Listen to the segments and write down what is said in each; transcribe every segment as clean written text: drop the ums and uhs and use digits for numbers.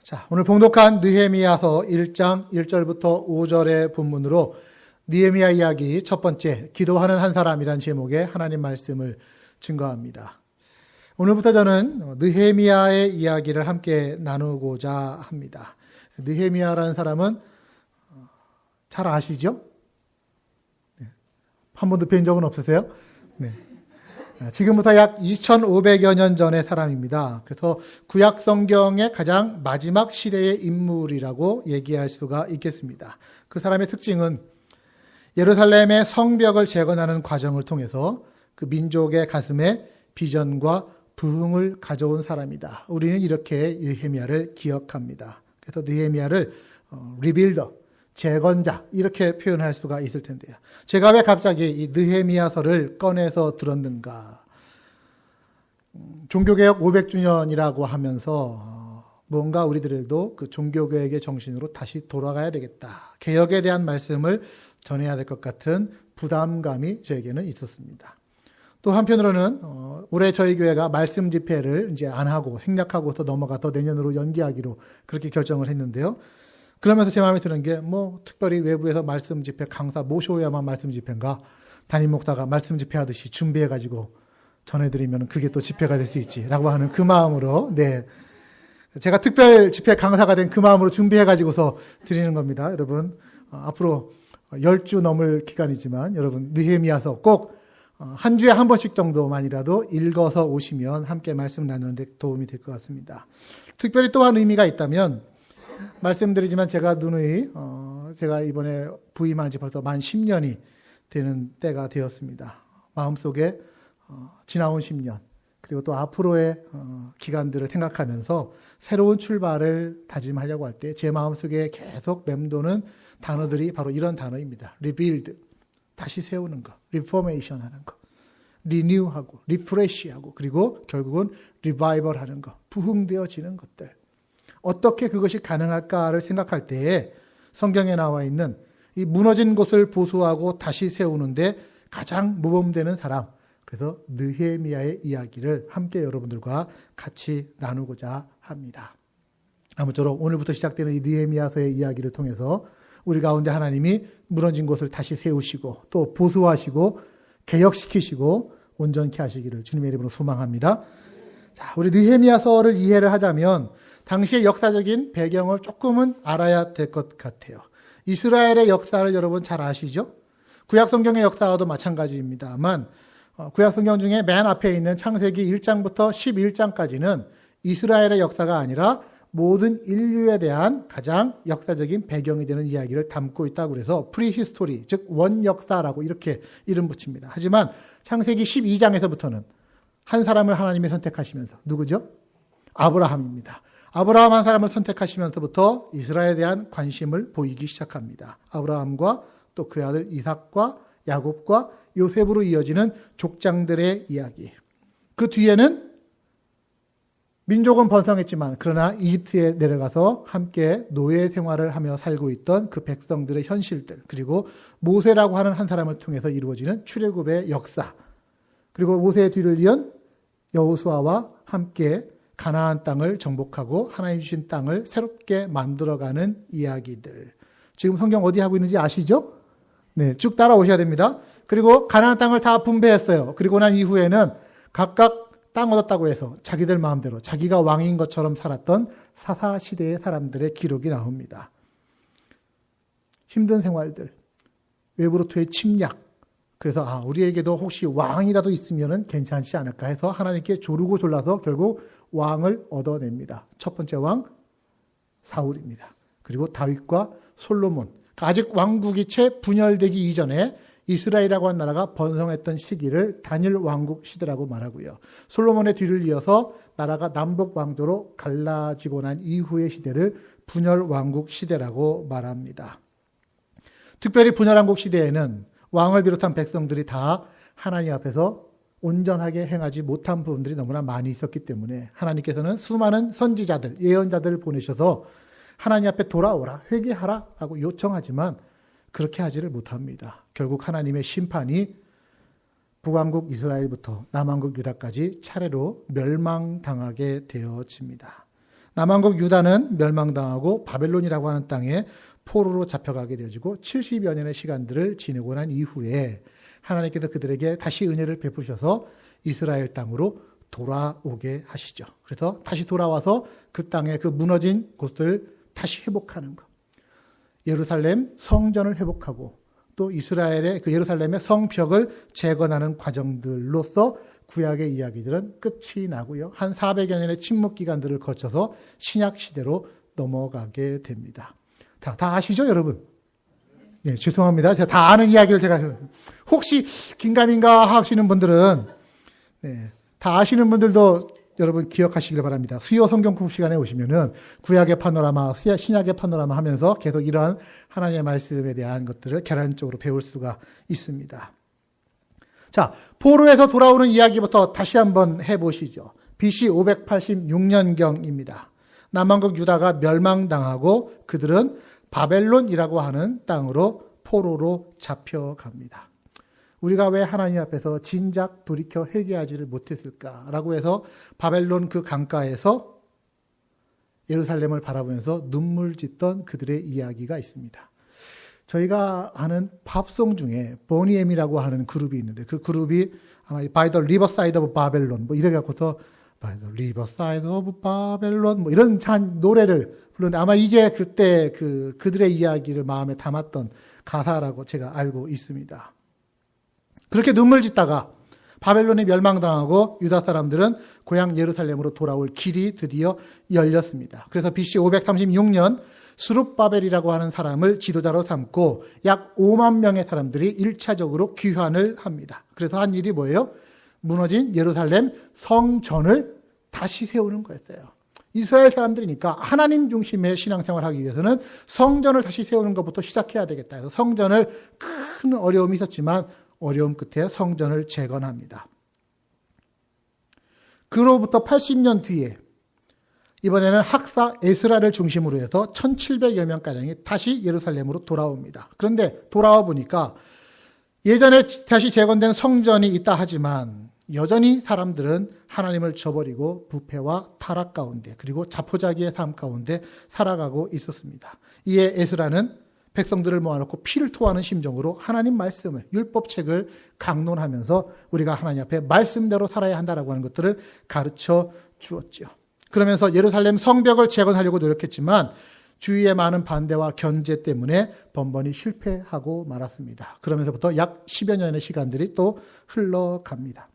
자, 오늘 봉독한 느헤미야서 1장 1절부터 5절의 본문으로 느헤미야 이야기 첫 번째, 기도하는 한 사람이란 제목의 하나님 말씀을 증거합니다. 오늘부터 저는 느헤미야의 이야기를 함께 나누고자 합니다. 느헤미야라는 사람은 잘 아시죠? 한 번도 뵌 적은 없으세요? 네. 지금부터 약 2500여 년 전의 사람입니다. 그래서 구약 성경의 가장 마지막 시대의 인물이라고 얘기할 수가 있겠습니다. 그 사람의 특징은 예루살렘의 성벽을 재건하는 과정을 통해서 그 민족의 가슴에 비전과 부흥을 가져온 사람이다. 우리는 이렇게 느헤미야를 기억합니다. 그래서 느헤미야를 리빌더, 재건자 이렇게 표현할 수가 있을 텐데요. 제가 왜 갑자기 이 느헤미야서를 꺼내서 들었는가? 종교개혁 500주년이라고 하면서 뭔가 우리들도 그 종교개혁의 정신으로 다시 돌아가야 되겠다. 개혁에 대한 말씀을 전해야 될 것 같은 부담감이 저에게는 있었습니다. 또 한편으로는 올해 저희 교회가 말씀 집회를 이제 안 하고 생략하고 또 넘어가서 내년으로 연기하기로 그렇게 결정을 했는데요. 그러면서 제 마음에 드는 게 특별히 외부에서 말씀 집회 강사 모셔야만 말씀 집회인가? 담임 목사가 말씀 집회 하듯이 준비해가지고 전해드리면 그게 또 집회가 될 수 있지라고 하는 그 마음으로 제가 특별 집회 강사가 된 그 마음으로 준비해가지고서 드리는 겁니다. 여러분 앞으로 10주 넘을 기간이지만 여러분 느헤미야서 꼭 한 주에 한 번씩 정도만이라도 읽어서 오시면 함께 말씀 나누는 데 도움이 될 것 같습니다. 특별히 또한 의미가 있다면 말씀드리지만 제가 누누이 제가 이번에 부임한 지 벌써 만 10년이 되는 때가 되었습니다. 마음속에 지나온 10년 그리고 또 앞으로의 기간들을 생각하면서 새로운 출발을 다짐하려고 할 때 제 마음속에 계속 맴도는 단어들이 바로 이런 단어입니다. rebuild, 다시 세우는 거, reformation 하는 거, renew하고 refresh하고 그리고 결국은 revival 하는 거, 부흥되어지는 것들. 어떻게 그것이 가능할까를 생각할 때에 성경에 나와 있는 이 무너진 곳을 보수하고 다시 세우는데 가장 모범되는 사람, 그래서 느헤미야의 이야기를 함께 여러분들과 같이 나누고자 합니다. 아무쪼록 오늘부터 시작되는 이 느헤미야서의 이야기를 통해서 우리 가운데 하나님이 무너진 곳을 다시 세우시고 또 보수하시고 개혁시키시고 온전케 하시기를 주님의 이름으로 소망합니다. 자, 우리 느헤미야서를 이해를 하자면 당시의 역사적인 배경을 조금은 알아야 될 것 같아요. 이스라엘의 역사를 여러분 잘 아시죠? 구약성경의 역사와도 마찬가지입니다만 구약성경 중에 맨 앞에 있는 창세기 1장부터 11장까지는 이스라엘의 역사가 아니라 모든 인류에 대한 가장 역사적인 배경이 되는 이야기를 담고 있다고 그래서 프리히스토리, 즉 원역사라고 이렇게 이름 붙입니다. 하지만 창세기 12장에서부터는 한 사람을 하나님이 선택하시면서 누구죠? 아브라함입니다. 아브라함 한 사람을 선택하시면서부터 이스라엘에 대한 관심을 보이기 시작합니다. 아브라함과 또 그 아들 이삭과 야곱과 요셉으로 이어지는 족장들의 이야기. 그 뒤에는 민족은 번성했지만 그러나 이집트에 내려가서 함께 노예 생활을 하며 살고 있던 그 백성들의 현실들, 그리고 모세라고 하는 한 사람을 통해서 이루어지는 출애굽의 역사, 그리고 모세의 뒤를 이은 여호수아와 함께 가나안 땅을 정복하고 하나님 주신 땅을 새롭게 만들어가는 이야기들. 지금 성경 어디 하고 있는지 아시죠? 네, 쭉 따라오셔야 됩니다. 그리고 가나안 땅을 다 분배했어요. 그리고 난 이후에는 각각 땅 얻었다고 해서 자기들 마음대로 자기가 왕인 것처럼 살았던 사사시대의 사람들의 기록이 나옵니다. 힘든 생활들, 외부로부터의 침략. 그래서 우리에게도 혹시 왕이라도 있으면 괜찮지 않을까 해서 하나님께 조르고 졸라서 결국 왕을 얻어냅니다. 첫 번째 왕 사울입니다. 그리고 다윗과 솔로몬. 아직 왕국이 채 분열되기 이전에 이스라엘이라고 한 나라가 번성했던 시기를 단일 왕국 시대라고 말하고요. 솔로몬의 뒤를 이어서 나라가 남북 왕조로 갈라지고 난 이후의 시대를 분열 왕국 시대라고 말합니다. 특별히 분열 왕국 시대에는 왕을 비롯한 백성들이 다 하나님 앞에서 온전하게 행하지 못한 부분들이 너무나 많이 있었기 때문에 하나님께서는 수많은 선지자들, 예언자들을 보내셔서 하나님 앞에 돌아오라, 회개하라 하고 요청하지만 그렇게 하지를 못합니다. 결국 하나님의 심판이 북왕국 이스라엘부터 남왕국 유다까지 차례로 멸망당하게 되어집니다. 남왕국 유다는 멸망당하고 바벨론이라고 하는 땅에 포로로 잡혀가게 되어지고 70여 년의 시간들을 지내고 난 이후에 하나님께서 그들에게 다시 은혜를 베푸셔서 이스라엘 땅으로 돌아오게 하시죠. 그래서 다시 돌아와서 그 땅의 그 무너진 곳을 다시 회복하는 것. 예루살렘 성전을 회복하고 또 이스라엘의 그 예루살렘의 성벽을 재건하는 과정들로서 구약의 이야기들은 끝이 나고요. 한 400여 년의 침묵 기간들을 거쳐서 신약 시대로 넘어가게 됩니다. 다 아시죠, 여러분? 네, 죄송합니다. 제가 다 아는 이야기를 제가 혹시 긴가민가 하시는 분들은 네, 다 아시는 분들도 여러분 기억하시길 바랍니다. 수요 성경 공부 시간에 오시면은 구약의 파노라마, 신약의 파노라마 하면서 계속 이러한 하나님의 말씀에 대한 것들을 계란적으로 배울 수가 있습니다. 자, 포로에서 돌아오는 이야기부터 다시 한번 해보시죠. BC 586년경입니다. 남왕국 유다가 멸망당하고 그들은 바벨론이라고 하는 땅으로 포로로 잡혀갑니다. 우리가 왜 하나님 앞에서 진작 돌이켜 회개하지를 못했을까라고 해서 바벨론 그 강가에서 예루살렘을 바라보면서 눈물 짓던 그들의 이야기가 있습니다. 저희가 아는 팝송 중에 보니엠이라고 하는 그룹이 있는데 그 그룹이 아마 By the Riverside of Babylon 뭐 이래 갖고서 By the Riverside of Babylon 뭐 이런 노래를 부르는데 아마 이게 그때 그들의 이야기를 마음에 담았던 가사라고 제가 알고 있습니다. 그렇게 눈물 짓다가 바벨론에 멸망당하고 유다 사람들은 고향 예루살렘으로 돌아올 길이 드디어 열렸습니다. 그래서 BC 536년 스룹바벨이라고 하는 사람을 지도자로 삼고 약 5만 명의 사람들이 1차적으로 귀환을 합니다. 그래서 한 일이 뭐예요? 무너진 예루살렘 성전을 다시 세우는 거였어요. 이스라엘 사람들이니까 하나님 중심의 신앙생활을 하기 위해서는 성전을 다시 세우는 것부터 시작해야 되겠다. 그래서 성전을 큰 어려움이 있었지만 어려움 끝에 성전을 재건합니다. 그로부터 80년 뒤에 이번에는 학사 에스라를 중심으로 해서 1700여 명가량이 다시 예루살렘으로 돌아옵니다. 그런데 돌아와 보니까 예전에 다시 재건된 성전이 있다 하지만 여전히 사람들은 하나님을 저버리고 부패와 타락 가운데 그리고 자포자기의 삶 가운데 살아가고 있었습니다. 이에 에스라는 백성들을 모아놓고 피를 토하는 심정으로 하나님 말씀을 율법책을 강론하면서 우리가 하나님 앞에 말씀대로 살아야 한다라고 하는 것들을 가르쳐 주었죠. 그러면서 예루살렘 성벽을 재건하려고 노력했지만 주위의 많은 반대와 견제 때문에 번번이 실패하고 말았습니다. 그러면서부터 약 10여 년의 시간들이 또 흘러갑니다.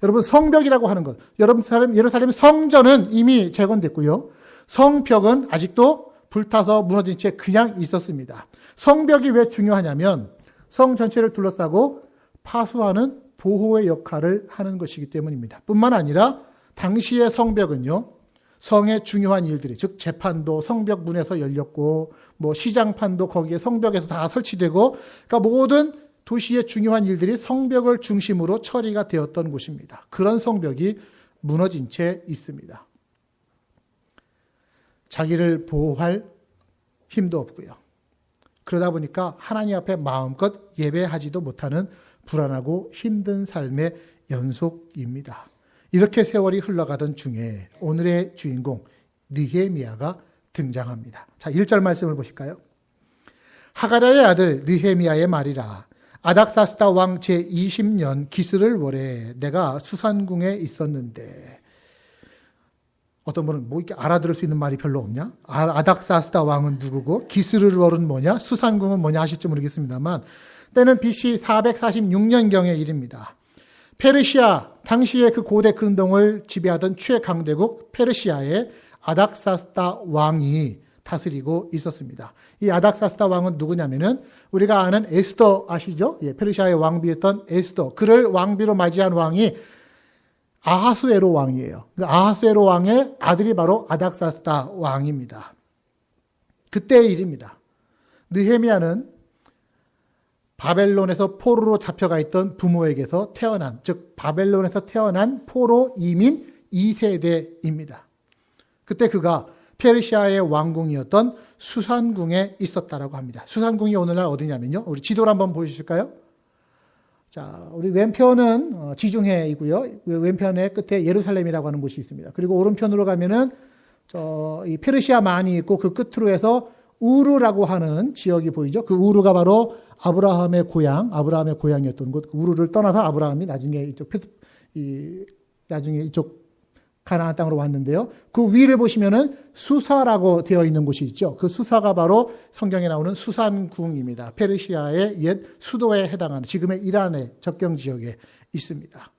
여러분 성벽이라고 하는 것, 예루살렘 성전은 이미 재건됐고요. 성벽은 아직도 불타서 무너진 채 그냥 있었습니다. 성벽이 왜 중요하냐면 성 전체를 둘러싸고 파수하는 보호의 역할을 하는 것이기 때문입니다. 뿐만 아니라 당시의 성벽은요. 성의 중요한 일들이 즉 재판도 성벽 문에서 열렸고 뭐 시장판도 거기에 성벽에서 다 설치되고 그러니까 모든 도시의 중요한 일들이 성벽을 중심으로 처리가 되었던 곳입니다. 그런 성벽이 무너진 채 있습니다. 자기를 보호할 힘도 없고요. 그러다 보니까 하나님 앞에 마음껏 예배하지도 못하는 불안하고 힘든 삶의 연속입니다. 이렇게 세월이 흘러가던 중에 오늘의 주인공 느헤미야가 등장합니다. 자, 1절 말씀을 보실까요? 하가랴의 아들 느헤미야의 말이라. 아닥사스다 왕 제20년 기스를 월에 내가 수산궁에 있었는데 어떤 분은 뭐 이렇게 알아들을 수 있는 말이 별로 없냐? 아닥사스다 왕은 누구고 기스를 월은 뭐냐? 수산궁은 뭐냐 하실지 모르겠습니다만 때는 BC 446년경의 일입니다. 페르시아 당시에 그 고대 근동을 지배하던 최강대국 페르시아의 아닥사스다 왕이 다스리고 있었습니다. 이 아닥사스다 왕은 누구냐면은 우리가 아는 에스더 아시죠? 예, 페르시아의 왕비였던 에스더. 그를 왕비로 맞이한 왕이 아하수에로 왕이에요. 아하수에로 왕의 아들이 바로 아닥사스다 왕입니다. 그때의 일입니다. 느헤미야는 바벨론에서 포로로 잡혀가 있던 부모에게서 태어난, 즉 바벨론에서 태어난 포로 이민 2세대입니다. 그때 그가 페르시아의 왕궁이었던 수산궁에 있었다라고 합니다. 수산궁이 오늘날 어디냐면요. 우리 지도를 한번 보여주실까요? 자, 우리 왼편은 지중해이고요. 왼편의 끝에 예루살렘이라고 하는 곳이 있습니다. 그리고 오른편으로 가면은 이 페르시아 만이 있고 그 끝으로 해서 우르라고 하는 지역이 보이죠. 그 우르가 바로 아브라함의 고향이었던 곳. 우르를 떠나서 아브라함이 나중에 이쪽 가나안 땅으로 왔는데요. 그 위를 보시면은 수사라고 되어 있는 곳이 있죠. 그 수사가 바로 성경에 나오는 수산궁입니다. 페르시아의 옛 수도에 해당하는 지금의 이란의 접경 지역에 있습니다.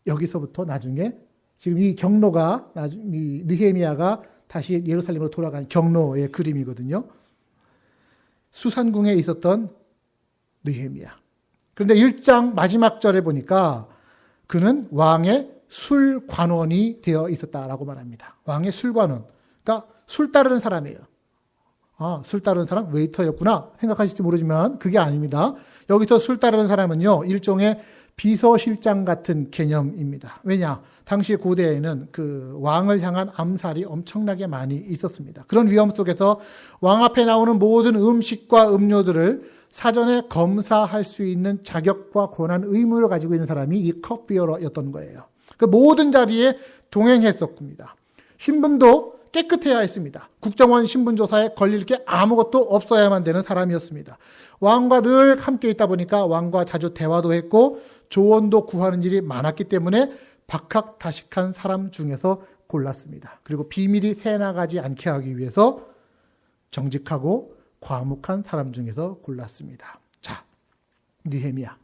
여기서부터 나중에 지금 이 경로가 이 느헤미야가 다시 예루살렘으로 돌아간 경로의 그림이거든요. 수산궁에 있었던 느헤미야. 그런데 1장 마지막 절에 보니까 그는 왕의 술관원이 되어 있었다라고 말합니다. 왕의 술관원. 그러니까 술 따르는 사람이에요. 술 따르는 사람? 웨이터였구나 생각하실지 모르지만 그게 아닙니다. 여기서 술 따르는 사람은요, 일종의 비서실장 같은 개념입니다. 왜냐? 당시 고대에는 그 왕을 향한 암살이 엄청나게 많이 있었습니다. 그런 위험 속에서 왕 앞에 나오는 모든 음식과 음료들을 사전에 검사할 수 있는 자격과 권한, 의무를 가지고 있는 사람이 이 컵비어러였던 거예요. 그 모든 자리에 동행했었습니다. 신분도 깨끗해야 했습니다. 국정원 신분조사에 걸릴 게 아무것도 없어야만 되는 사람이었습니다. 왕과 늘 함께 있다 보니까 왕과 자주 대화도 했고 조언도 구하는 일이 많았기 때문에 박학다식한 사람 중에서 골랐습니다. 그리고 비밀이 새나가지 않게 하기 위해서 정직하고 과묵한 사람 중에서 골랐습니다. 자, 느헤미야.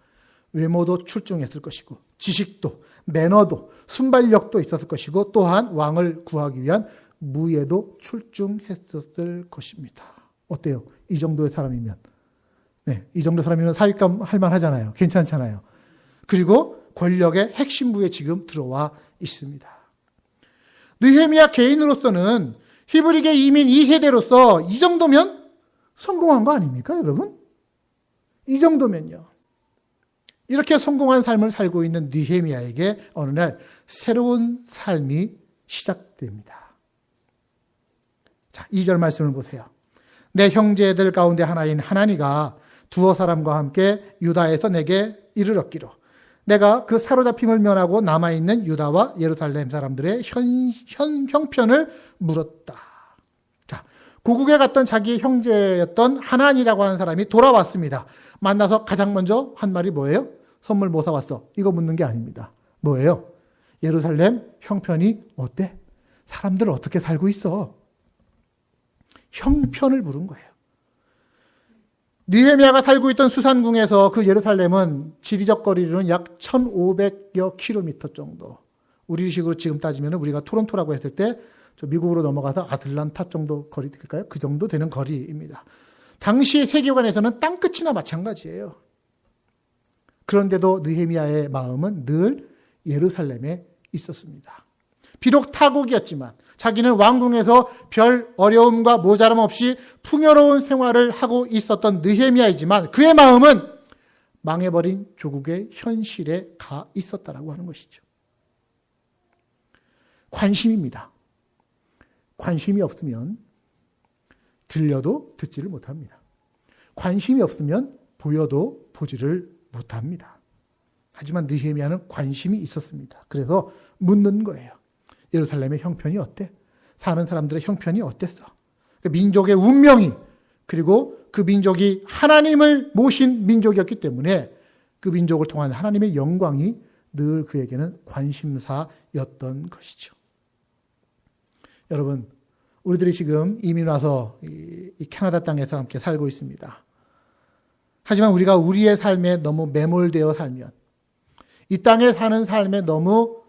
외모도 출중했을 것이고 지식도 매너도 순발력도 있었을 것이고 또한 왕을 구하기 위한 무예도 출중했었을 것입니다. 어때요? 이 정도의 사람이면. 네, 이 정도 사람이면 사윗감 할 만하잖아요. 괜찮잖아요. 그리고 권력의 핵심부에 지금 들어와 있습니다. 느헤미야 개인으로서는 히브리계 이민 2세대로서 이 정도면 성공한 거 아닙니까, 여러분? 이 정도면요. 이렇게 성공한 삶을 살고 있는 느헤미야에게 어느 날 새로운 삶이 시작됩니다. 자, 2절 말씀을 보세요. 내 형제들 가운데 하나인 하나니가 두어 사람과 함께 유다에서 내게 이르렀기로 내가 그 사로잡힘을 면하고 남아있는 유다와 예루살렘 사람들의 형편을 물었다. 자, 고국에 갔던 자기의 형제였던 하나니라고 하는 사람이 돌아왔습니다. 만나서 가장 먼저 한 말이 뭐예요? 선물 뭐 사왔어? 이거 묻는 게 아닙니다. 뭐예요? 예루살렘 형편이 어때? 사람들 어떻게 살고 있어? 형편을 물은 거예요. 느헤미야가 살고 있던 수산궁에서 그 예루살렘은 지리적 거리로는 약 1,500여 킬로미터 정도. 우리식으로 지금 따지면 우리가 토론토라고 했을 때 저 미국으로 넘어가서 아틀란타 정도 거리 될까요? 그 정도 되는 거리입니다. 당시 세계관에서는 땅끝이나 마찬가지예요. 그런데도 느헤미야의 마음은 늘 예루살렘에 있었습니다. 비록 타국이었지만 자기는 왕궁에서 별 어려움과 모자람 없이 풍요로운 생활을 하고 있었던 느헤미야이지만 그의 마음은 망해버린 조국의 현실에 가 있었다라고 하는 것이죠. 관심입니다. 관심이 없으면 들려도 듣지를 못합니다. 관심이 없으면 보여도 보지를 못합니다. 하지만 느헤미야는 관심이 있었습니다. 그래서 묻는 거예요. 예루살렘의 형편이 어때? 사는 사람들의 형편이 어땠어? 그 민족의 운명이 그리고 그 민족이 하나님을 모신 민족이었기 때문에 그 민족을 통한 하나님의 영광이 늘 그에게는 관심사였던 것이죠. 여러분, 우리들이 지금 이민 와서 이 캐나다 땅에서 함께 살고 있습니다. 하지만 우리가 우리의 삶에 너무 매몰되어 살면 이 땅에 사는 삶에 너무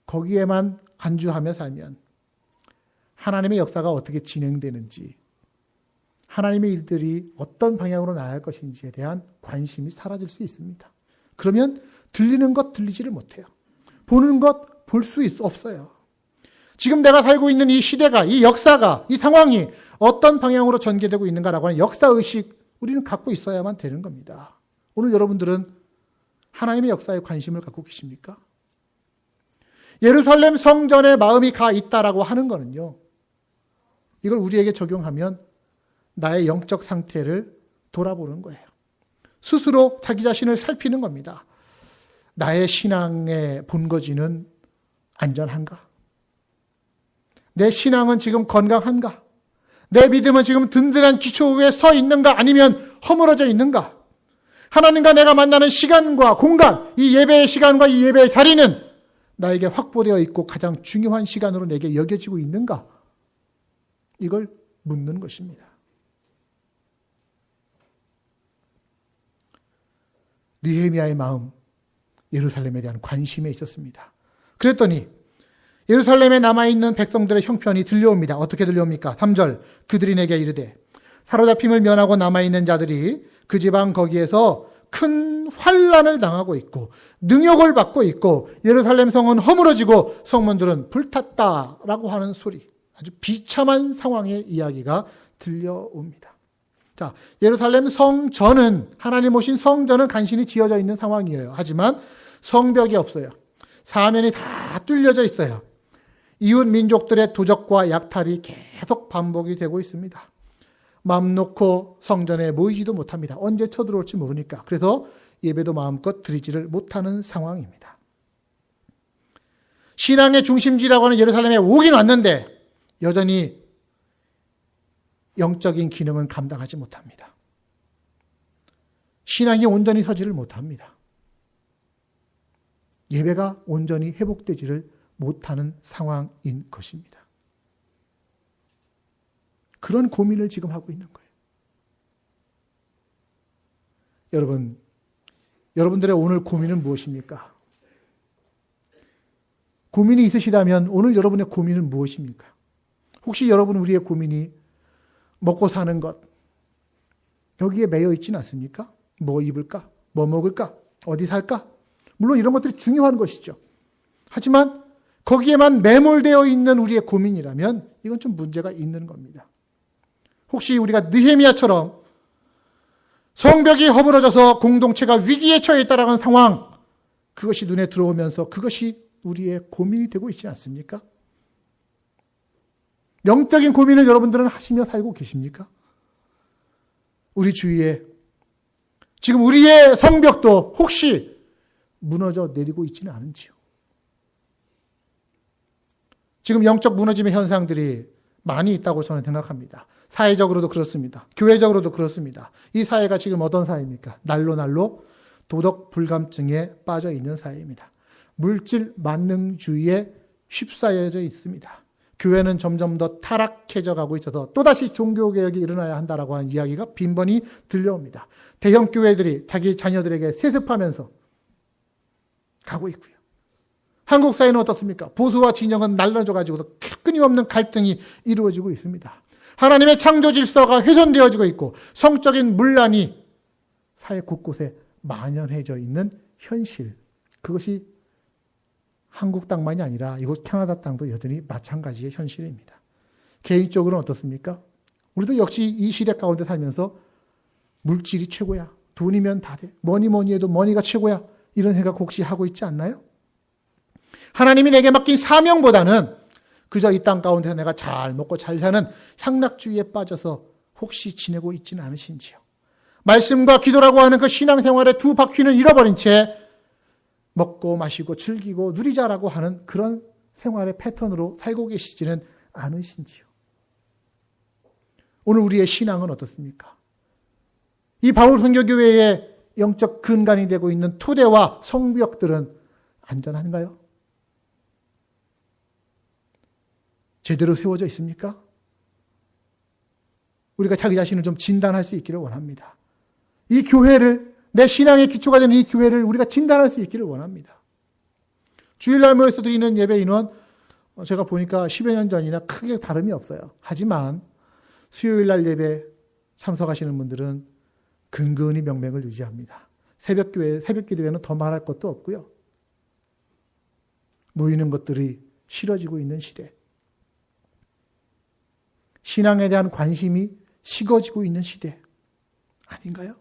거기에만 안주하며 살면 하나님의 역사가 어떻게 진행되는지 하나님의 일들이 어떤 방향으로 나아갈 것인지에 대한 관심이 사라질 수 있습니다. 그러면 들리는 것 들리지를 못해요. 보는 것 볼 수 없어요. 지금 내가 살고 있는 이 시대가, 이 역사가, 이 상황이 어떤 방향으로 전개되고 있는가라고 하는 역사의식 우리는 갖고 있어야만 되는 겁니다. 오늘 여러분들은 하나님의 역사에 관심을 갖고 계십니까? 예루살렘 성전에 마음이 가 있다라고 하는 거는요. 이걸 우리에게 적용하면 나의 영적 상태를 돌아보는 거예요. 스스로 자기 자신을 살피는 겁니다. 나의 신앙의 본거지는 안전한가? 내 신앙은 지금 건강한가? 내 믿음은 지금 든든한 기초 위에 서 있는가? 아니면 허물어져 있는가? 하나님과 내가 만나는 시간과 공간, 이 예배의 시간과 이 예배의 자리는 나에게 확보되어 있고 가장 중요한 시간으로 내게 여겨지고 있는가? 이걸 묻는 것입니다. 느헤미야의 마음, 예루살렘에 대한 관심에 있었습니다. 그랬더니 예루살렘에 남아있는 백성들의 형편이 들려옵니다. 어떻게 들려옵니까? 3절, 그들이 내게 이르되 사로잡힘을 면하고 남아있는 자들이 그 지방 거기에서 큰 환난을 당하고 있고 능욕을 받고 있고 예루살렘 성은 허물어지고 성문들은 불탔다라고 하는 소리, 아주 비참한 상황의 이야기가 들려옵니다. 자, 예루살렘 성전은, 하나님 오신 성전은 간신히 지어져 있는 상황이에요. 하지만 성벽이 없어요. 사면이 다 뚫려져 있어요. 이웃 민족들의 도적과 약탈이 계속 반복이 되고 있습니다. 마음 놓고 성전에 모이지도 못합니다. 언제 쳐들어올지 모르니까. 그래서 예배도 마음껏 드리지를 못하는 상황입니다. 신앙의 중심지라고 하는 예루살렘에 오긴 왔는데 여전히 영적인 기능은 감당하지 못합니다. 신앙이 온전히 서지를 못합니다. 예배가 온전히 회복되지를 못하는 상황인 것입니다. 그런 고민을 지금 하고 있는 거예요. 여러분들의 오늘 고민은 무엇입니까? 고민이 있으시다면 오늘 여러분의 고민은 무엇입니까? 혹시 여러분 우리의 고민이 먹고 사는 것, 여기에 매여 있지는 않습니까? 뭐 입을까? 뭐 먹을까? 어디 살까? 물론 이런 것들이 중요한 것이죠. 하지만 거기에만 매몰되어 있는 우리의 고민이라면 이건 좀 문제가 있는 겁니다. 혹시 우리가 느헤미야처럼 성벽이 허물어져서 공동체가 위기에 처해 있다는 상황, 그것이 눈에 들어오면서 그것이 우리의 고민이 되고 있지 않습니까? 영적인 고민을 여러분들은 하시며 살고 계십니까? 우리 주위에 지금 우리의 성벽도 혹시 무너져 내리고 있지는 않은지요? 지금 영적 무너짐의 현상들이 많이 있다고 저는 생각합니다. 사회적으로도 그렇습니다. 교회적으로도 그렇습니다. 이 사회가 지금 어떤 사회입니까? 날로 도덕 불감증에 빠져 있는 사회입니다. 물질 만능주의에 휩싸여져 있습니다. 교회는 점점 더 타락해져 가고 있어서 또다시 종교개혁이 일어나야 한다라고 하는 이야기가 빈번히 들려옵니다. 대형 교회들이 자기 자녀들에게 세습하면서 가고 있고요. 한국 사회는 어떻습니까? 보수와 진영은 날라져가지고 끊임없는 갈등이 이루어지고 있습니다. 하나님의 창조 질서가 훼손되어지고 있고 성적인 문란이 사회 곳곳에 만연해져 있는 현실. 그것이 한국 땅만이 아니라 이곳 캐나다 땅도 여전히 마찬가지의 현실입니다. 개인적으로는 어떻습니까? 우리도 역시 이 시대 가운데 살면서 물질이 최고야. 돈이면 다 돼. 뭐니 해도 머니가 최고야. 이런 생각 혹시 하고 있지 않나요? 하나님이 내게 맡긴 사명보다는 그저 이 땅 가운데서 내가 잘 먹고 잘 사는 향락주의에 빠져서 혹시 지내고 있지는 않으신지요? 말씀과 기도라고 하는 그 신앙생활의 두 바퀴는 잃어버린 채 먹고 마시고 즐기고 누리자라고 하는 그런 생활의 패턴으로 살고 계시지는 않으신지요? 오늘 우리의 신앙은 어떻습니까? 이 바울 선교교회의 영적 근간이 되고 있는 토대와 성벽들은 안전한가요? 제대로 세워져 있습니까? 우리가 자기 자신을 좀 진단할 수 있기를 원합니다. 이 교회를, 내 신앙의 기초가 되는 이 교회를 우리가 진단할 수 있기를 원합니다. 주일날 모여서 드리는 예배 인원, 제가 보니까 10여 년 전이나 크게 다름이 없어요. 하지만 수요일날 예배 참석하시는 분들은 근근히 명맥을 유지합니다. 새벽 기도회는 더 말할 것도 없고요. 모이는 것들이 싫어지고 있는 시대. 신앙에 대한 관심이 식어지고 있는 시대 아닌가요?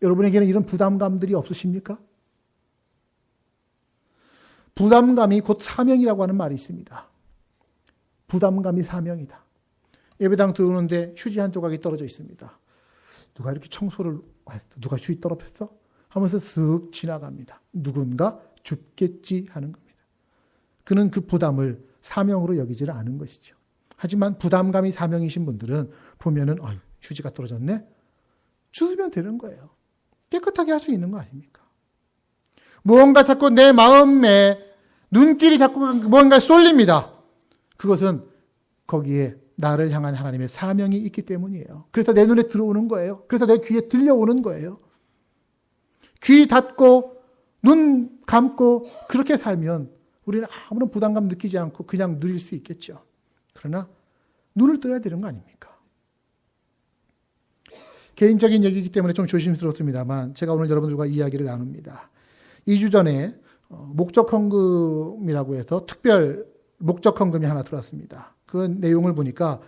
여러분에게는 이런 부담감들이 없으십니까? 부담감이 곧 사명이라고 하는 말이 있습니다. 부담감이 사명이다. 예배당 들어오는데 휴지 한 조각이 떨어져 있습니다. 누가 이렇게 청소를 했어? 누가 휴지 떨어졌어? 하면서 쓱 지나갑니다. 누군가 줍겠지 하는 겁니다. 그는 그 부담을 사명으로 여기지를 않은 것이죠. 하지만 부담감이 사명이신 분들은 보면은 휴지가 떨어졌네? 주우면 되는 거예요. 깨끗하게 할 수 있는 거 아닙니까? 무언가 자꾸 내 마음에 눈길이 자꾸 뭔가 쏠립니다. 그것은 거기에 나를 향한 하나님의 사명이 있기 때문이에요. 그래서 내 눈에 들어오는 거예요. 그래서 내 귀에 들려오는 거예요. 귀 닫고 눈 감고 그렇게 살면 우리는 아무런 부담감 느끼지 않고 그냥 누릴 수 있겠죠. 그러나 눈을 떠야 되는 거 아닙니까? 개인적인 얘기이기 때문에 좀 조심스럽습니다만 제가 오늘 여러분들과 이야기를 나눕니다. 2주 전에 목적헌금이라고 해서 특별 목적헌금이 하나 들어왔습니다. 그 내용을 보니까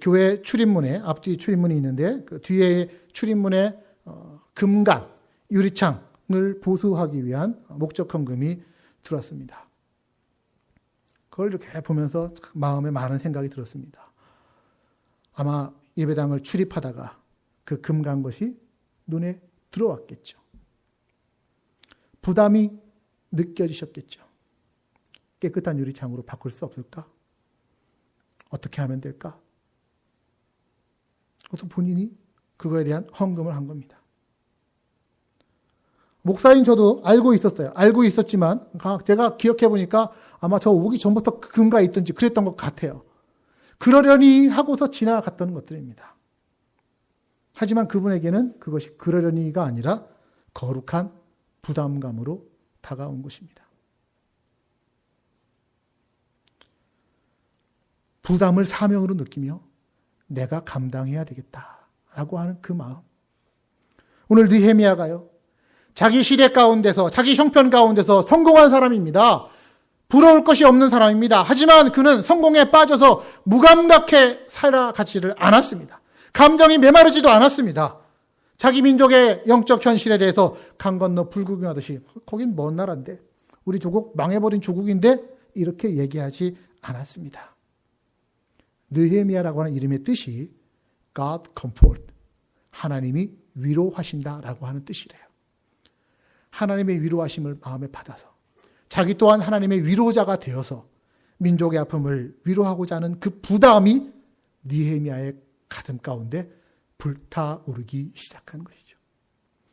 교회 출입문에 앞뒤 출입문이 있는데 그 뒤에 출입문에 금간 유리창을 보수하기 위한 목적헌금이 들어왔습니다. 그걸 이렇게 보면서 마음에 많은 생각이 들었습니다. 아마 예배당을 출입하다가 그 금간 것이 눈에 들어왔겠죠. 부담이 느껴지셨겠죠. 깨끗한 유리창으로 바꿀 수 없을까? 어떻게 하면 될까? 그것도 본인이 그거에 대한 헌금을 한 겁니다. 목사인 저도 알고 있었어요. 알고 있었지만 제가 기억해 보니까 아마 저 오기 전부터 금가에 있든지 그랬던 것 같아요. 그러려니 하고서 지나갔던 것들입니다. 하지만 그분에게는 그것이 그러려니가 아니라 거룩한 부담감으로 다가온 것입니다. 부담을 사명으로 느끼며 내가 감당해야 되겠다라고 하는 그 마음. 오늘 느헤미야가요. 자기 시대 가운데서 자기 형편 가운데서 성공한 사람입니다. 부러울 것이 없는 사람입니다. 하지만 그는 성공에 빠져서 무감각해 살아가지를 않았습니다. 감정이 메마르지도 않았습니다. 자기 민족의 영적 현실에 대해서 강 건너 불구경하듯이 거긴 먼 나라인데 우리 조국 망해버린 조국인데 이렇게 얘기하지 않았습니다. 느헤미야라고 하는 이름의 뜻이 God comfort, 하나님이 위로하신다라고 하는 뜻이래요. 하나님의 위로하심을 마음에 받아서 자기 또한 하나님의 위로자가 되어서 민족의 아픔을 위로하고자 하는 그 부담이 느헤미야의 가슴 가운데 불타오르기 시작한 것이죠.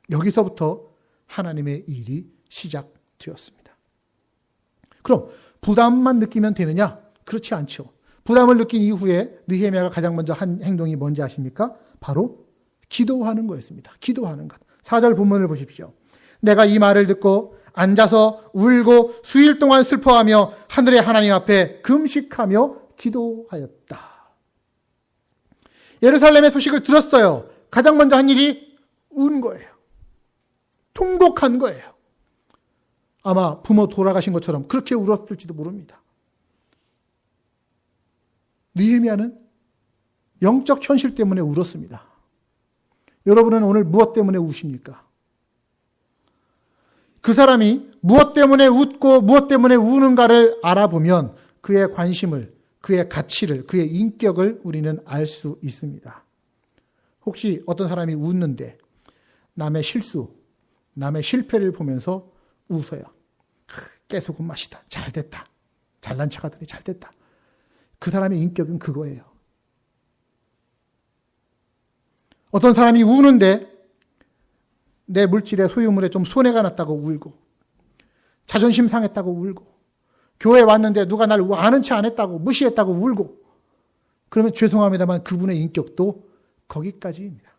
여기서부터 하나님의 일이 시작되었습니다. 그럼 부담만 느끼면 되느냐? 그렇지 않죠. 부담을 느낀 이후에 느헤미야가 가장 먼저 한 행동이 뭔지 아십니까? 바로 기도하는 거였습니다. 기도하는 것. 4절 본문을 보십시오. 내가 이 말을 듣고 앉아서 울고 수일 동안 슬퍼하며 하늘의 하나님 앞에 금식하며 기도하였다. 예루살렘의 소식을 들었어요. 가장 먼저 한 일이 운 거예요. 통곡한 거예요. 아마 부모 돌아가신 것처럼 그렇게 울었을지도 모릅니다. 느헤미야는 영적 현실 때문에 울었습니다. 여러분은 오늘 무엇 때문에 우십니까? 그 사람이 무엇 때문에 웃고 무엇 때문에 우는가를 알아보면 그의 관심을, 그의 가치를, 그의 인격을 우리는 알 수 있습니다. 혹시 어떤 사람이 웃는데 남의 실수, 남의 실패를 보면서 웃어요. 깨소금 맛이다. 잘 됐다. 잘난 척하더니 잘 됐다. 그 사람의 인격은 그거예요. 어떤 사람이 우는데 내 물질에 소유물에 좀 손해가 났다고 울고 자존심 상했다고 울고 교회 왔는데 누가 날 아는 체 안 했다고 무시했다고 울고 그러면 죄송합니다만 그분의 인격도 거기까지입니다.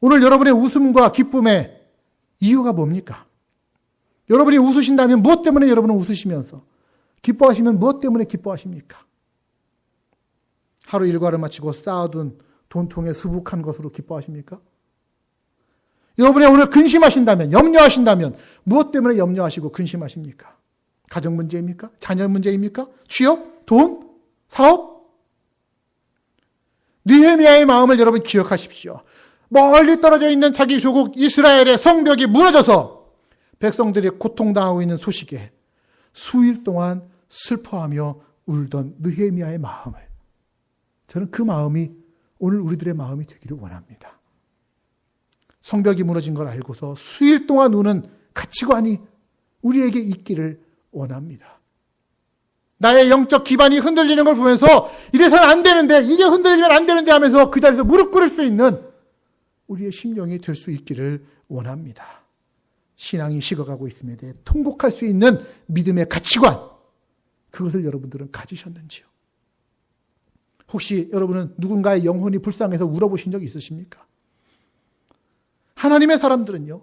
오늘 여러분의 웃음과 기쁨의 이유가 뭡니까? 여러분이 웃으신다면 무엇 때문에 여러분은 웃으시면서 기뻐하시면 무엇 때문에 기뻐하십니까? 하루 일과를 마치고 쌓아둔 돈통에 수북한 것으로 기뻐하십니까? 여러분이 오늘 근심하신다면, 염려하신다면 무엇 때문에 염려하시고 근심하십니까? 가정 문제입니까? 자녀 문제입니까? 취업? 돈? 사업? 느헤미야의 마음을 여러분 기억하십시오. 멀리 떨어져 있는 자기 조국 이스라엘의 성벽이 무너져서 백성들이 고통당하고 있는 소식에 수일 동안 슬퍼하며 울던 느헤미야의 마음을, 저는 그 마음이 오늘 우리들의 마음이 되기를 원합니다. 성벽이 무너진 걸 알고서 수일 동안 우는 가치관이 우리에게 있기를 원합니다. 나의 영적 기반이 흔들리는 걸 보면서 이래서는 안 되는데, 이게 흔들리면 안 되는데 하면서 그 자리에서 무릎 꿇을 수 있는 우리의 심령이 될 수 있기를 원합니다. 신앙이 식어가고 있음에 대해 통곡할 수 있는 믿음의 가치관, 그것을 여러분들은 가지셨는지요? 혹시 여러분은 누군가의 영혼이 불쌍해서 울어보신 적 있으십니까? 하나님의 사람들은요,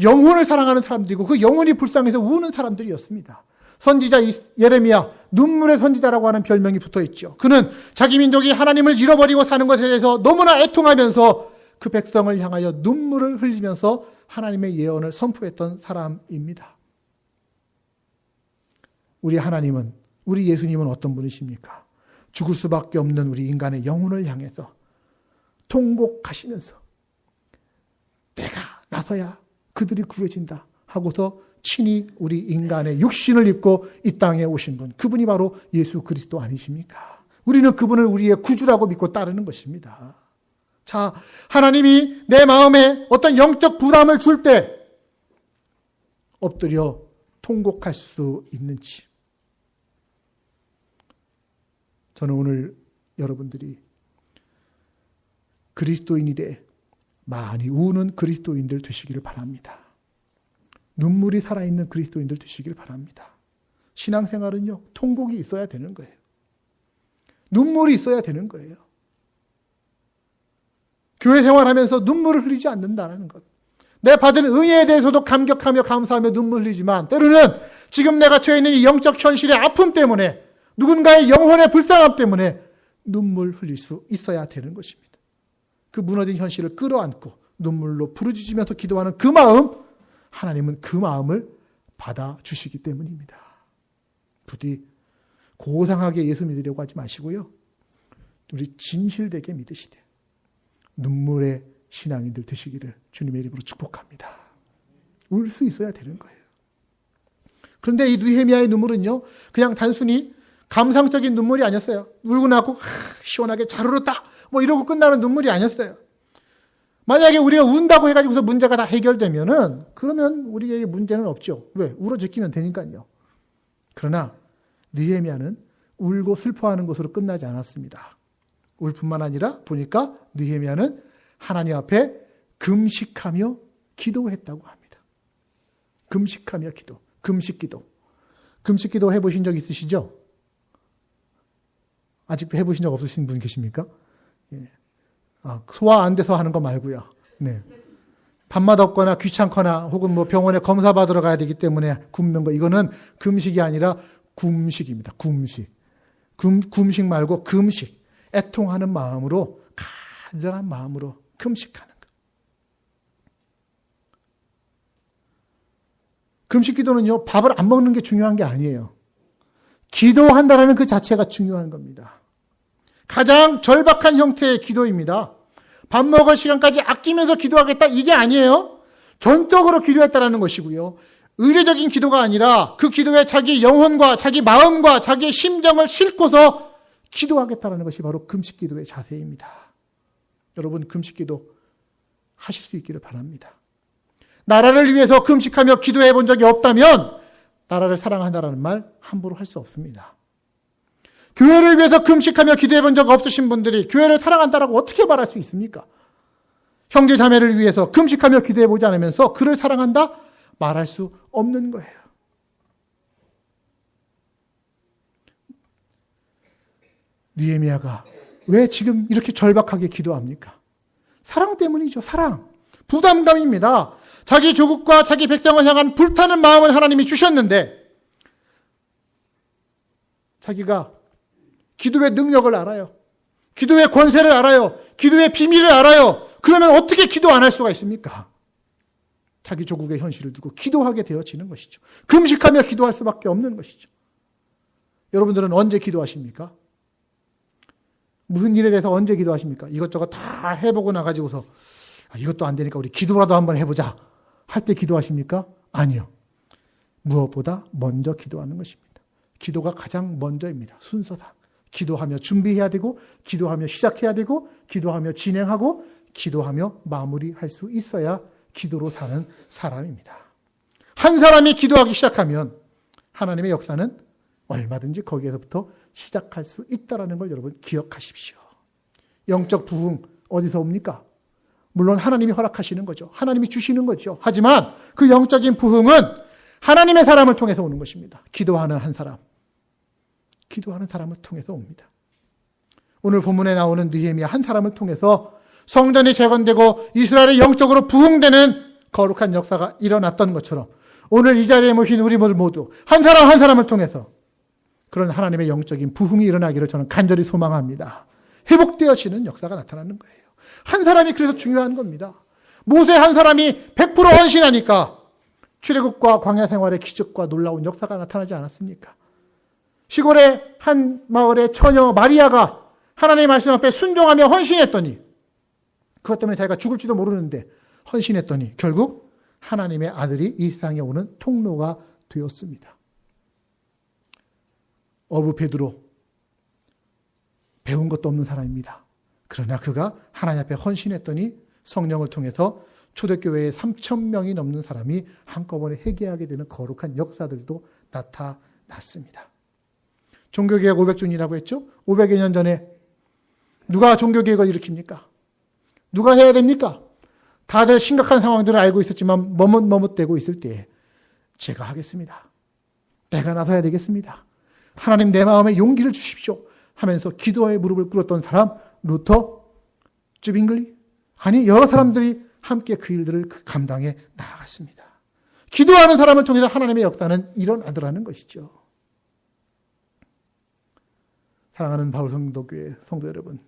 영혼을 사랑하는 사람들이고 그 영혼이 불쌍해서 우는 사람들이었습니다. 선지자 예레미야, 눈물의 선지자라고 하는 별명이 붙어있죠. 그는 자기 민족이 하나님을 잃어버리고 사는 것에 대해서 너무나 애통하면서 그 백성을 향하여 눈물을 흘리면서 하나님의 예언을 선포했던 사람입니다. 우리 하나님은, 우리 예수님은 어떤 분이십니까? 죽을 수밖에 없는 우리 인간의 영혼을 향해서 통곡하시면서 내가 나서야 그들이 구해진다 하고서 친히 우리 인간의 육신을 입고 이 땅에 오신 분, 그분이 바로 예수 그리스도 아니십니까? 우리는 그분을 우리의 구주라고 믿고 따르는 것입니다. 자, 하나님이 내 마음에 어떤 영적 부담을 줄 때 엎드려 통곡할 수 있는지, 저는 오늘 여러분들이 그리스도인이 돼 많이 우는 그리스도인들 되시기를 바랍니다. 눈물이 살아있는 그리스도인들 되시기를 바랍니다. 신앙생활은요, 통곡이 있어야 되는 거예요. 눈물이 있어야 되는 거예요. 교회 생활하면서 눈물을 흘리지 않는다는 것. 내 받은 은혜에 대해서도 감격하며 감사하며 눈물 흘리지만 때로는 지금 내가 처해 있는 이 영적 현실의 아픔 때문에, 누군가의 영혼의 불쌍함 때문에 눈물 흘릴 수 있어야 되는 것입니다. 그 무너진 현실을 끌어안고 눈물로 부르짖으면서 기도하는 그 마음, 하나님은 그 마음을 받아주시기 때문입니다. 부디 고상하게 예수 믿으려고 하지 마시고요, 우리 진실되게 믿으시되 눈물의 신앙인들 되시기를 주님의 이름으로 축복합니다. 울 수 있어야 되는 거예요. 그런데 이 느헤미야의 눈물은요, 그냥 단순히 감상적인 눈물이 아니었어요. 울고 나고 시원하게 잘 울었다 뭐 이러고 끝나는 눈물이 아니었어요. 만약에 우리가 운다고 해가지고서 문제가 다 해결되면은, 그러면 우리에게 문제는 없죠. 왜? 울어제끼면 되니까요. 그러나 느헤미야는 울고 슬퍼하는 것으로 끝나지 않았습니다. 울 뿐만 아니라 보니까 느헤미야는 하나님 앞에 금식하며 기도했다고 합니다. 금식하며 기도, 금식기도. 금식기도 해보신 적 있으시죠? 아직도 해보신 적 없으신 분 계십니까? 예. 소화 안 돼서 하는 거 말고요. 네. 밥맛 없거나 귀찮거나 혹은 뭐 병원에 검사 받으러 가야 되기 때문에 굶는 거, 이거는 금식이 아니라 굶식입니다. 굶식. 굶식 말고 금식. 애통하는 마음으로, 간절한 마음으로 금식하는 것. 금식 기도는요, 밥을 안 먹는 게 중요한 게 아니에요. 기도한다라는 그 자체가 중요한 겁니다. 가장 절박한 형태의 기도입니다. 밥 먹을 시간까지 아끼면서 기도하겠다, 이게 아니에요. 전적으로 기도했다라는 것이고요. 의례적인 기도가 아니라 그 기도에 자기 영혼과 자기 마음과 자기의 심정을 싣고서 기도하겠다라는 것이 바로 금식 기도의 자세입니다. 여러분, 금식 기도 하실 수 있기를 바랍니다. 나라를 위해서 금식하며 기도해 본 적이 없다면 나라를 사랑한다라는 말 함부로 할 수 없습니다. 교회를 위해서 금식하며 기도해 본 적 없으신 분들이 교회를 사랑한다라고 어떻게 말할 수 있습니까? 형제 자매를 위해서 금식하며 기도해 보지 않으면서 그를 사랑한다? 말할 수 없는 거예요. 느헤미야가 왜 지금 이렇게 절박하게 기도합니까? 사랑 때문이죠. 사랑. 부담감입니다. 자기 조국과 자기 백성을 향한 불타는 마음을 하나님이 주셨는데, 자기가 기도의 능력을 알아요. 기도의 권세를 알아요. 기도의 비밀을 알아요. 그러면 어떻게 기도 안 할 수가 있습니까? 자기 조국의 현실을 두고 기도하게 되어지는 것이죠. 금식하며 기도할 수밖에 없는 것이죠. 여러분들은 언제 기도하십니까? 무슨 일에 대해서 언제 기도하십니까? 이것저것 다 해보고 나가지고서 이것도 안 되니까 우리 기도라도 한번 해보자 할 때 기도하십니까? 아니요. 무엇보다 먼저 기도하는 것입니다. 기도가 가장 먼저입니다. 순서다. 기도하며 준비해야 되고, 기도하며 시작해야 되고, 기도하며 진행하고, 기도하며 마무리할 수 있어야 기도로 사는 사람입니다. 한 사람이 기도하기 시작하면 하나님의 역사는 얼마든지 거기에서부터 시작할 수 있다는 걸 여러분 기억하십시오. 영적 부흥 어디서 옵니까? 물론 하나님이 허락하시는 거죠. 하나님이 주시는 거죠. 하지만 그 영적인 부흥은 하나님의 사람을 통해서 오는 것입니다. 기도하는 한 사람. 기도하는 사람을 통해서 옵니다. 오늘 본문에 나오는 느헤미야 한 사람을 통해서 성전이 재건되고 이스라엘이 영적으로 부흥되는 거룩한 역사가 일어났던 것처럼 오늘 이 자리에 모신 우리 모두 한 사람 한 사람을 통해서 그런 하나님의 영적인 부흥이 일어나기를 저는 간절히 소망합니다. 회복되어지는 역사가 나타나는 거예요. 한 사람이 그래서 중요한 겁니다. 모세 한 사람이 100% 헌신하니까 출애굽과 광야 생활의 기적과 놀라운 역사가 나타나지 않았습니까? 시골의 한 마을의 처녀 마리아가 하나님의 말씀 앞에 순종하며 헌신했더니 그것 때문에 자기가 죽을지도 모르는데 헌신했더니 결국 하나님의 아들이 이 세상에 오는 통로가 되었습니다. 어부 베드로 배운 것도 없는 사람입니다. 그러나 그가 하나님 앞에 헌신했더니 성령을 통해서 초대교회에 3,000명이 넘는 사람이 한꺼번에 회개하게 되는 거룩한 역사들도 나타났습니다. 종교개혁 500주년이라고 했죠? 500여 년 전에 누가 종교개혁을 일으킵니까? 누가 해야 됩니까? 다들 심각한 상황들을 알고 있었지만 머뭇머뭇대고 있을 때에 제가 하겠습니다. 내가 나서야 되겠습니다. 하나님 내 마음에 용기를 주십시오 하면서 기도의 무릎을 꿇었던 사람 루터, 쯔빙글리 아니 여러 사람들이 함께 그 일들을 감당해 나아갔습니다. 기도하는 사람을 통해서 하나님의 역사는 일어나더라는 것이죠. 사랑하는 바울성도교회 성도 여러분,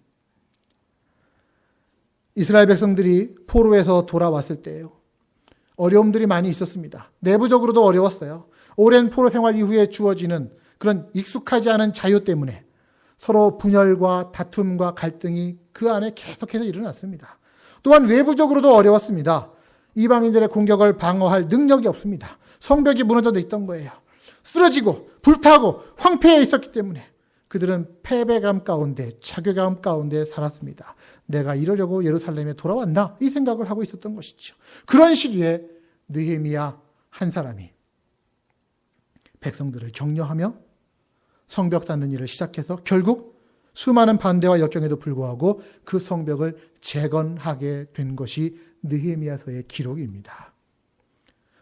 이스라엘 백성들이 포로에서 돌아왔을 때요, 어려움들이 많이 있었습니다. 내부적으로도 어려웠어요. 오랜 포로 생활 이후에 주어지는 그런 익숙하지 않은 자유 때문에 서로 분열과 다툼과 갈등이 그 안에 계속해서 일어났습니다. 또한 외부적으로도 어려웠습니다. 이방인들의 공격을 방어할 능력이 없습니다. 성벽이 무너져 있던 거예요. 쓰러지고 불타고 황폐해 있었기 때문에 그들은 패배감 가운데 자괴감 가운데 살았습니다. 내가 이러려고 예루살렘에 돌아왔나? 이 생각을 하고 있었던 것이죠. 그런 시기에 느헤미야 한 사람이 백성들을 격려하며 성벽 쌓는 일을 시작해서 결국 수많은 반대와 역경에도 불구하고 그 성벽을 재건하게 된 것이 느헤미야서의 기록입니다.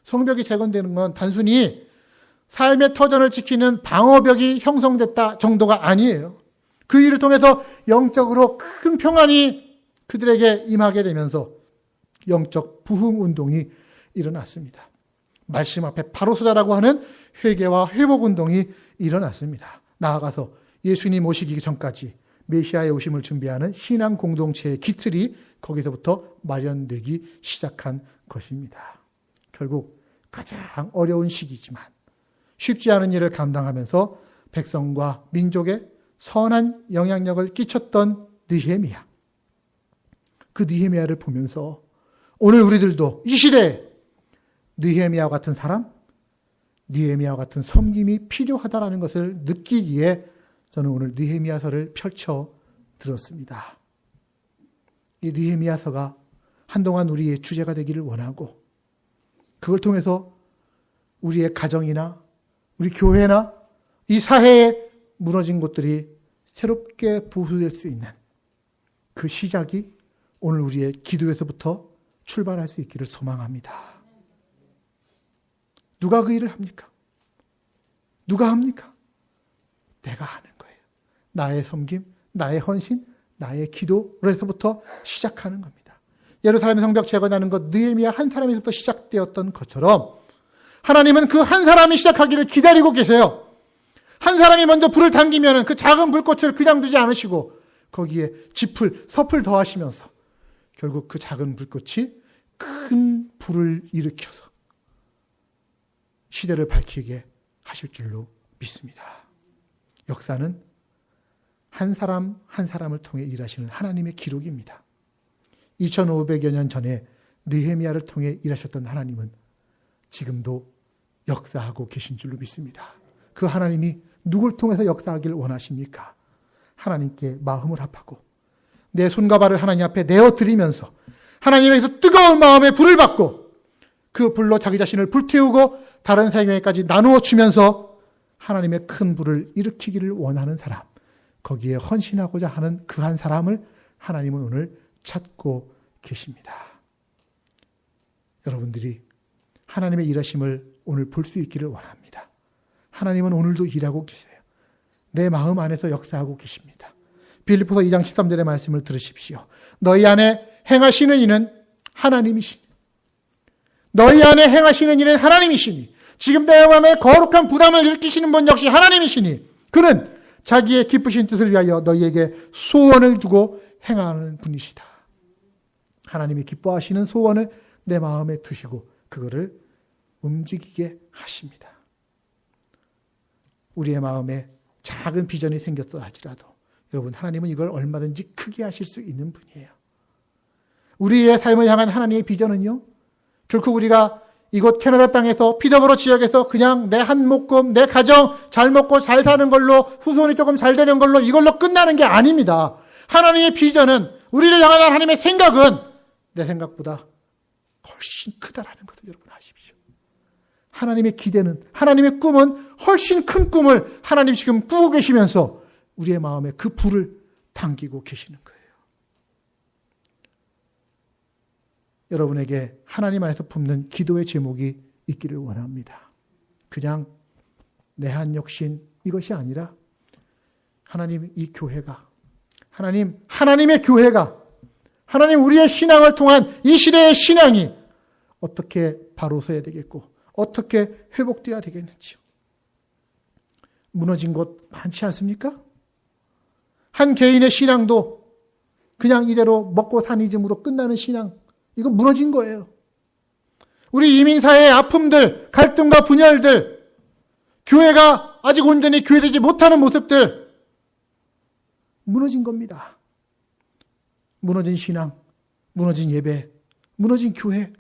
성벽이 재건되는 건 단순히 삶의 터전을 지키는 방어벽이 형성됐다 정도가 아니에요. 그 일을 통해서 영적으로 큰 평안이 그들에게 임하게 되면서 영적 부흥 운동이 일어났습니다. 말씀 앞에 바로 서자라고 하는 회개와 회복 운동이 일어났습니다. 나아가서 예수님 오시기 전까지 메시아의 오심을 준비하는 신앙 공동체의 기틀이 거기서부터 마련되기 시작한 것입니다. 결국 가장 어려운 시기지만 쉽지 않은 일을 감당하면서 백성과 민족에 선한 영향력을 끼쳤던 느헤미야. 그 느헤미야를 보면서 오늘 우리들도 이 시대에 느헤미야와 같은 사람, 느헤미야와 같은 섬김이 필요하다는 것을 느끼기에 저는 오늘 느헤미야서를 펼쳐 들었습니다. 이 느헤미야서가 한동안 우리의 주제가 되기를 원하고 그걸 통해서 우리의 가정이나 우리 교회나 이 사회에 무너진 곳들이 새롭게 보수될 수 있는 그 시작이 오늘 우리의 기도에서부터 출발할 수 있기를 소망합니다. 누가 그 일을 합니까? 누가 합니까? 내가 하는 거예요. 나의 섬김, 나의 헌신, 나의 기도로서부터 시작하는 겁니다. 예루살렘 성벽 재건하는 것 느헤미야 한 사람에서부터 시작되었던 것처럼 하나님은 그 한 사람이 시작하기를 기다리고 계세요. 한 사람이 먼저 불을 당기면 그 작은 불꽃을 그냥 두지 않으시고 거기에 섭을 더하시면서 결국 그 작은 불꽃이 큰 불을 일으켜서 시대를 밝히게 하실 줄로 믿습니다. 역사는 한 사람 한 사람을 통해 일하시는 하나님의 기록입니다. 2500여 년 전에 느헤미야를 통해 일하셨던 하나님은 지금도 역사하고 계신 줄로 믿습니다. 그 하나님이 누굴 통해서 역사하기를 원하십니까? 하나님께 마음을 합하고 내 손과 발을 하나님 앞에 내어드리면서 하나님에게서 뜨거운 마음에 불을 받고 그 불로 자기 자신을 불태우고 다른 생명에까지 나누어 주면서 하나님의 큰 불을 일으키기를 원하는 사람, 거기에 헌신하고자 하는 그 한 사람을 하나님은 오늘 찾고 계십니다. 여러분들이 하나님의 일하심을 오늘 볼 수 있기를 원합니다. 하나님은 오늘도 일하고 계세요. 내 마음 안에서 역사하고 계십니다. 빌립보서 2장 13절의 말씀을 들으십시오. 너희 안에 행하시는 이는 하나님이시니, 너희 안에 행하시는 이는 하나님이시니, 지금 내 마음에 거룩한 부담을 일으키시는 분 역시 하나님이시니, 그는 자기의 기쁘신 뜻을 위하여 너희에게 소원을 두고 행하는 분이시다. 하나님이 기뻐하시는 소원을 내 마음에 두시고 그거를 움직이게 하십니다. 우리의 마음에 작은 비전이 생겼다 할지라도 여러분, 하나님은 이걸 얼마든지 크게 하실 수 있는 분이에요. 우리의 삶을 향한 하나님의 비전은요, 결코 우리가 이곳 캐나다 땅에서 피더브로 지역에서 그냥 내 한 목금, 내 가정 잘 먹고 잘 사는 걸로, 후손이 조금 잘 되는 걸로, 이걸로 끝나는 게 아닙니다. 하나님의 비전은, 우리를 향한 하나님의 생각은 내 생각보다 훨씬 크다라는 것을 여러분 아십시오. 하나님의 기대는, 하나님의 꿈은 훨씬 큰 꿈을 하나님 지금 꾸고 계시면서 우리의 마음에 그 불을 당기고 계시는 거예요. 여러분에게 하나님 안에서 품는 기도의 제목이 있기를 원합니다. 그냥 내 한 욕심 이것이 아니라 하나님, 이 교회가, 하나님의 교회가, 하나님 우리의 신앙을 통한 이 시대의 신앙이 어떻게 바로 서야 되겠고 어떻게 회복되어야 되겠는지요. 무너진 곳 많지 않습니까? 한 개인의 신앙도 그냥 이대로 먹고 사니즘으로 끝나는 신앙, 이건 무너진 거예요. 우리 이민사회의 아픔들, 갈등과 분열들, 교회가 아직 온전히 교회되지 못하는 모습들, 무너진 겁니다. 무너진 신앙, 무너진 예배, 무너진 교회,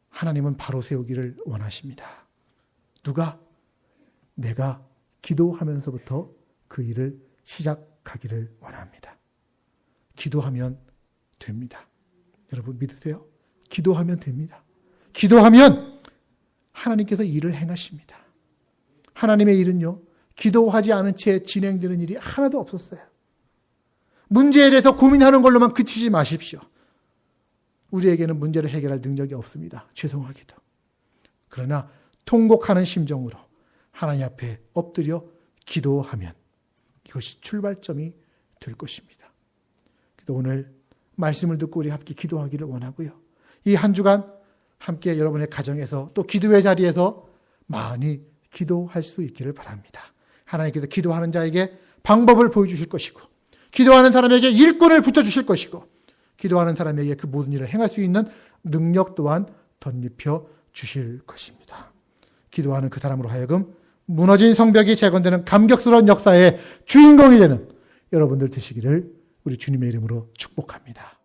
하나님은 바로 세우기를 원하십니다. 누가? 내가 기도하면서부터 그 일을 시작하기를 원합니다. 기도하면 됩니다. 여러분 믿으세요? 기도하면 됩니다. 기도하면 하나님께서 일을 행하십니다. 하나님의 일은요, 기도하지 않은 채 진행되는 일이 하나도 없었어요. 문제에 대해서 고민하는 걸로만 그치지 마십시오. 우리에게는 문제를 해결할 능력이 없습니다. 죄송하게도. 그러나 통곡하는 심정으로 하나님 앞에 엎드려 기도하면 이것이 출발점이 될 것입니다. 그래서 오늘 말씀을 듣고 우리 함께 기도하기를 원하고요. 이 한 주간 함께 여러분의 가정에서 또 기도의 자리에서 많이 기도할 수 있기를 바랍니다. 하나님께서 기도하는 자에게 방법을 보여주실 것이고, 기도하는 사람에게 일꾼을 붙여주실 것이고, 기도하는 사람에게 그 모든 일을 행할 수 있는 능력 또한 덧입혀 주실 것입니다. 기도하는 그 사람으로 하여금 무너진 성벽이 재건되는 감격스러운 역사의 주인공이 되는 여러분들 되시기를 우리 주님의 이름으로 축복합니다.